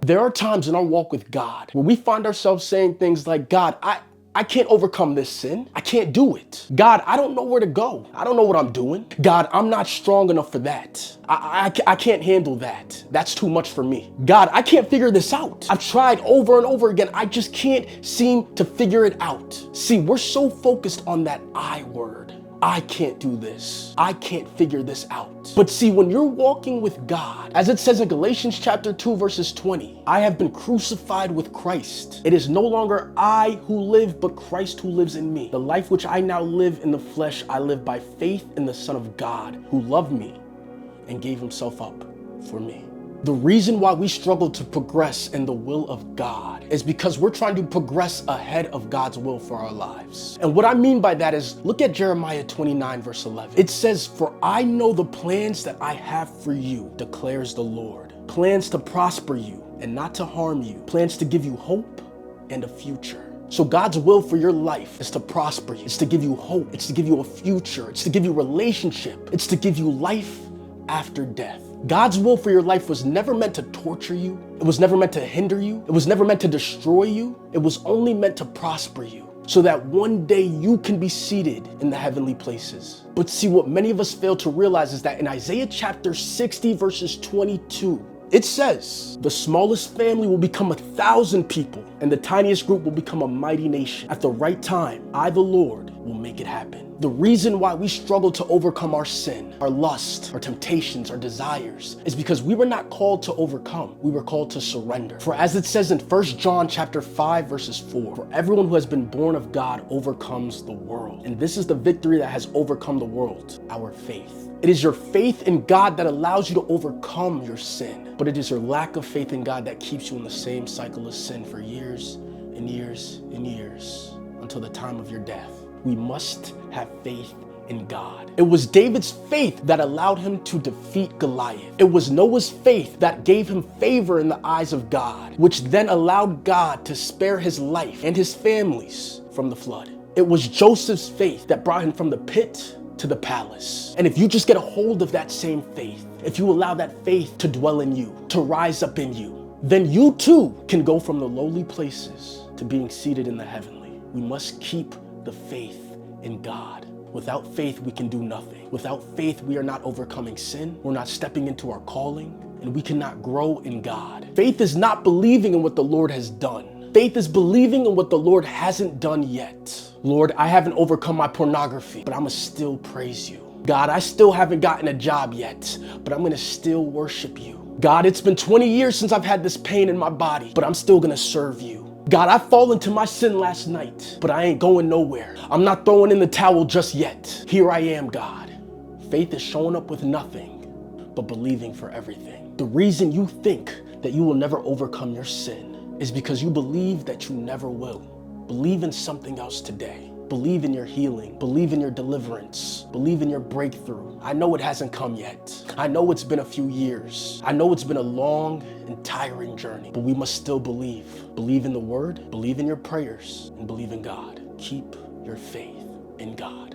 There are times in our walk with God where we find ourselves saying things like, God, I can't overcome this sin. I can't do it. God, I don't know where to go. I don't know what I'm doing. God, I'm not strong enough for that. I can't handle that. That's too much for me. God, I can't figure this out. I've tried over and over again. I just can't seem to figure it out. See, we're so focused on that I word. I can't do this. I can't figure this out. But see, when you're walking with God, as it says in Galatians chapter 2, verses 20, I have been crucified with Christ. It is no longer I who live, but Christ who lives in me. The life which I now live in the flesh, I live by faith in the Son of God, who loved me and gave himself up for me. The reason why we struggle to progress in the will of God is because we're trying to progress ahead of God's will for our lives. And what I mean by that is, look at Jeremiah 29, verse 11. It says, "For I know the plans that I have for you, declares the Lord. Plans to prosper you and not to harm you. Plans to give you hope and a future." So God's will for your life is to prosper you. It's to give you hope. It's to give you a future. It's to give you a relationship. It's to give you life after death. God's will for your life was never meant to torture you. It was never meant to hinder you. It was never meant to destroy you. It was only meant to prosper you so that one day you can be seated in the heavenly places. But see, what many of us fail to realize is that in Isaiah chapter 60, verses 22, it says, "The smallest family will become 1,000 people, and the tiniest group will become a mighty nation. At the right time, I, the Lord, will make it happen." The reason why we struggle to overcome our sin, our lust, our temptations, our desires, is because we were not called to overcome. We were called to surrender. For as it says in 1 John chapter 5, verses 4, "For everyone who has been born of God overcomes the world. And this is the victory that has overcome the world, our faith." It is your faith in God that allows you to overcome your sin. But it is your lack of faith in God that keeps you in the same cycle of sin for years and years and years until the time of your death. We must have faith in God. It was David's faith that allowed him to defeat Goliath. It was Noah's faith that gave him favor in the eyes of God, which then allowed God to spare his life and his family's from the flood. It was Joseph's faith that brought him from the pit to the palace. And if you just get a hold of that same faith, if you allow that faith to dwell in you, to rise up in you, then you too can go from the lowly places to being seated in the heavenly. We must keep the faith in God. Without faith, we can do nothing. Without faith, we are not overcoming sin. We're not stepping into our calling, and we cannot grow in God. Faith is not believing in what the Lord has done. Faith is believing in what the Lord hasn't done yet. Lord, I haven't overcome my pornography, but I'm gonna still praise you. God, I still haven't gotten a job yet, but I'm gonna still worship you. God, it's been 20 years since I've had this pain in my body, but I'm still gonna serve you. God, I fall into my sin last night, but I ain't going nowhere. I'm not throwing in the towel just yet. Here I am, God. Faith is showing up with nothing, but believing for everything. The reason you think that you will never overcome your sin is because you believe that you never will. Believe in something else today. Believe in your healing. Believe in your deliverance. Believe in your breakthrough. I know it hasn't come yet. I know it's been a few years. I know it's been a long and tiring journey, but we must still believe. Believe in the word, believe in your prayers, and believe in God. Keep your faith in God.